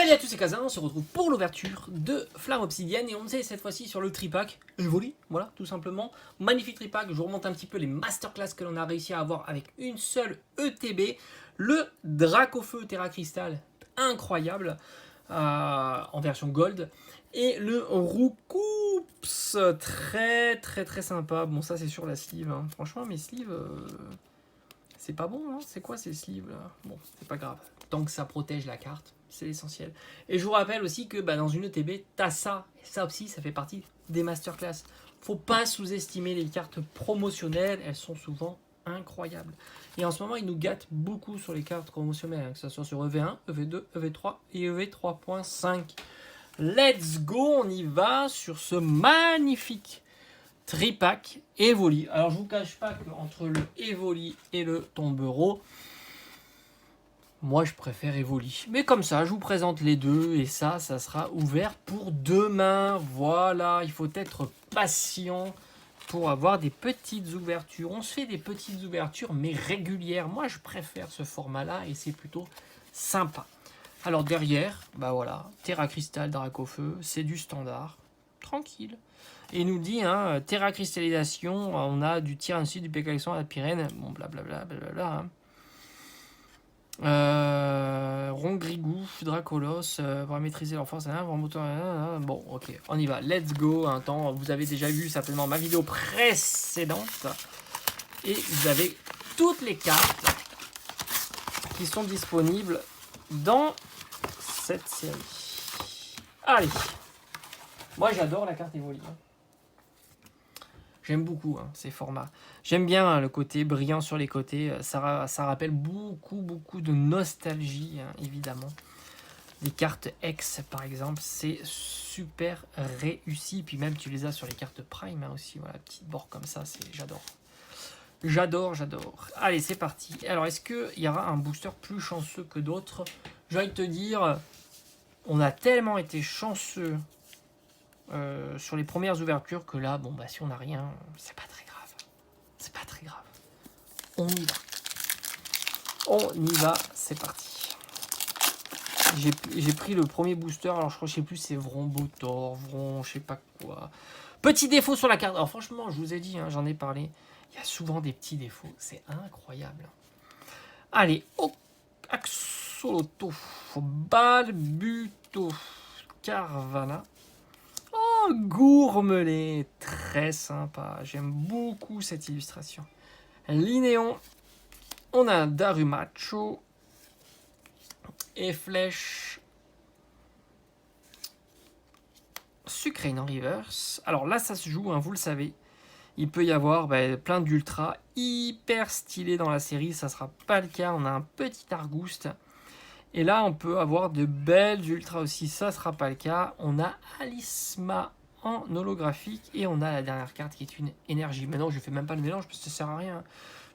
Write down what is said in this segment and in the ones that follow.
Salut à tous, c'est Kazan, on se retrouve pour l'ouverture de Flamme Obsidienne et on est cette fois-ci sur le tripack Evoli, voilà, tout simplement. Magnifique tripack, je vous remonte un petit peu les masterclass que l'on a réussi à avoir avec une seule ETB. Le Dracofeu Terra Crystal, incroyable, en version gold. Et le Roucoups, très sympa. Bon, ça c'est sur la sleeve, hein. Franchement, mes sleeves, c'est pas bon, hein. C'est quoi ces sleeves là? Bon, c'est pas grave. Tant que ça protège la carte, c'est l'essentiel. Et je vous rappelle aussi que dans une ETB, t'as ça. Et ça aussi, ça fait partie des masterclass. Faut pas sous-estimer les cartes promotionnelles. Elles sont souvent incroyables. Et en ce moment, ils nous gâtent beaucoup sur les cartes promotionnelles, hein, que ce soit sur EV1, EV2, EV3 et EV3.5. Let's go, on y va sur ce magnifique tripack Evoli. Alors, je vous cache pas qu'entre le Evoli et le Tombereau, moi, je préfère Evoli. Mais comme ça, je vous présente les deux et ça sera ouvert pour demain. Voilà, il faut être patient pour avoir des petites ouvertures. On se fait des petites ouvertures, mais régulières. Moi, je préfère ce format-là et c'est plutôt sympa. Alors derrière, voilà, Terra Crystal, Dracofeu, c'est du standard. Tranquille. Et il nous dit, hein, Terra Cristallisation, on a du tir ainsi, du Pécalexon à la Pyrène. Bon, blablabla, hein. Rongrigouf, Dracolos, pour maîtriser leur force, bon, ok, on y va, let's go. Un temps, vous avez déjà vu certainement ma vidéo précédente et vous avez toutes les cartes qui sont disponibles dans cette série. Allez, moi j'adore la carte Evoli. J'aime beaucoup ces formats. J'aime bien le côté brillant sur les côtés. Ça rappelle beaucoup de nostalgie, évidemment. Les cartes X, par exemple, c'est super réussi. Puis même, tu les as sur les cartes Prime aussi. Voilà, petite bord comme ça, j'adore. J'adore. Allez, c'est parti. Alors, est-ce qu'il y aura un booster plus chanceux que d'autres? J'ai envie de te dire, on a tellement été chanceux sur les premières ouvertures que là, si on n'a rien, c'est pas très grave. On y va, c'est parti. J'ai pris le premier booster, alors je sais plus, c'est Vrombotor, je sais pas quoi. Petit défaut sur la carte. Alors franchement, je vous ai dit, j'en ai parlé. Il y a souvent des petits défauts, c'est incroyable. Allez, Axoloto, Balbuto, Carvana. Gourmelet, très sympa. J'aime beaucoup cette illustration. Linéon, on a Darumacho et Flèche. Sucrane en reverse. Alors là, ça se joue, vous le savez. Il peut y avoir plein d'ultras hyper stylés dans la série. Ça sera pas le cas. On a un petit Argouste. Et là, on peut avoir de belles ultras aussi. Ça sera pas le cas. On a Alisma en holographique. Et on a la dernière carte qui est une énergie. Maintenant, je ne fais même pas le mélange parce que ça sert à rien.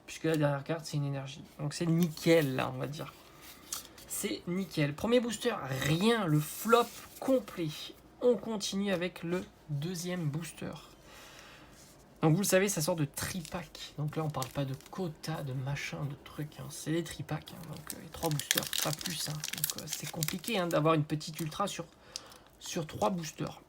Puisque la dernière carte, c'est une énergie. Donc c'est nickel, là, on va dire. C'est nickel. Premier booster, rien. Le flop complet. On continue avec le deuxième booster. Donc vous le savez, ça sort de tripack. Donc là, on parle pas de quota, de machin, de trucs. C'est des tripacks. Donc les 3 boosters, pas plus. Donc c'est compliqué d'avoir une petite ultra sur 3 boosters.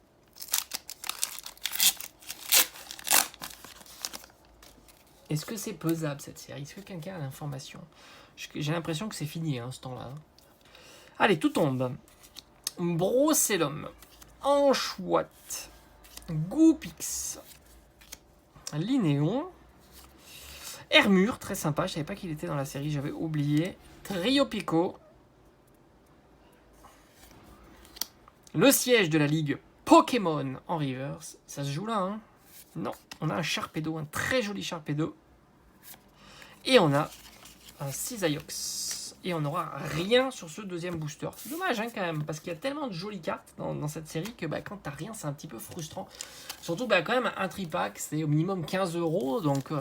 Est-ce que c'est pesable cette série? Est-ce que quelqu'un a l'information? J'ai l'impression que c'est fini ce temps-là. Allez, tout tombe. Brocellum, Anchouette, Goupix, Linéon, Hermure, très sympa, je savais pas qu'il était dans la série, j'avais oublié. Triopico, le siège de la ligue Pokémon en reverse, ça se joue là, Non, on a un Sharpedo, un très joli Sharpedo. Et on a un Cisaiox. Et on n'aura rien sur ce deuxième booster. C'est dommage quand même, parce qu'il y a tellement de jolies cartes dans cette série que quand t'as rien, c'est un petit peu frustrant. Surtout quand même un tripack, c'est au minimum 15 €. Donc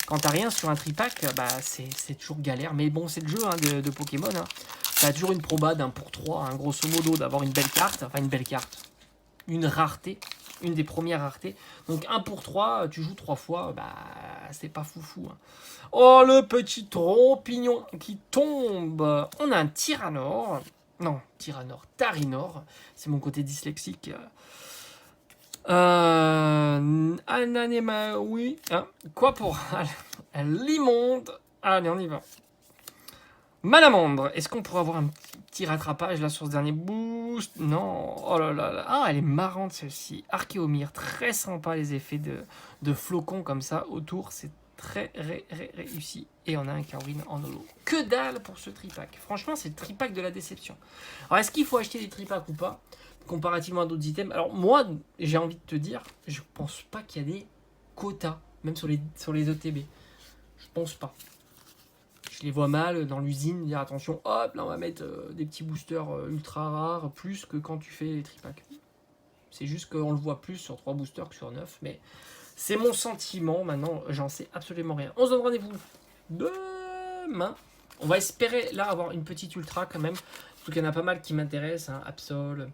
quand t'as rien sur un tripack, c'est toujours galère. Mais bon, c'est le jeu de Pokémon. T'as toujours une proba d'1 pour 3, grosso modo, d'avoir une belle carte. Enfin, une belle carte. Une rareté. Une des premières raretés. Donc 1 pour 3, tu joues 3 fois, c'est pas foufou. Oh, le petit trompignon qui tombe. On a un Tyrannor. Non, Tyrannor, Tarinor. C'est mon côté dyslexique. Ananema, oui. Hein, quoi pour l'immonde. Allez, on y va. Malamandre. Est-ce qu'on pourrait avoir un petit rattrapage là sur ce dernier boost? Non. Oh là là là. Ah, elle est marrante celle-ci. Archéomir. Très sympa les effets de flocons comme ça autour. C'est très réussi. Et on a un Kaorin en holo. Que dalle pour ce tripack. Franchement, c'est le tripack de la déception. Alors, est-ce qu'il faut acheter des tripacks ou pas? Comparativement à d'autres items. Alors moi, j'ai envie de te dire, je pense pas qu'il y a des quotas, même sur les ETB. Je pense pas. Je les vois mal dans l'usine dire attention, hop, là on va mettre des petits boosters ultra rares, plus que quand tu fais les tripacks. C'est juste qu'on le voit plus sur 3 boosters que sur 9, mais c'est mon sentiment, maintenant j'en sais absolument rien. On se donne rendez-vous demain. On va espérer là avoir une petite ultra quand même, parce qu'il y en a pas mal qui m'intéressent, hein, Absol,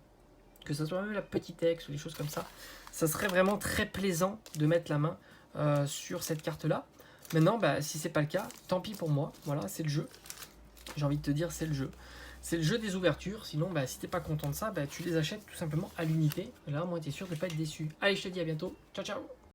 que ce soit même la petite X ou des choses comme ça. Ça serait vraiment très plaisant de mettre la main sur cette carte-là. Maintenant, bah, si c'est pas le cas, tant pis pour moi. Voilà, c'est le jeu. J'ai envie de te dire, c'est le jeu. C'est le jeu des ouvertures. Sinon, bah, si t'es pas content de ça, bah, tu les achètes tout simplement à l'unité. Là, moi, t'es sûr de pas être déçu. Allez, je te dis à bientôt. Ciao, ciao.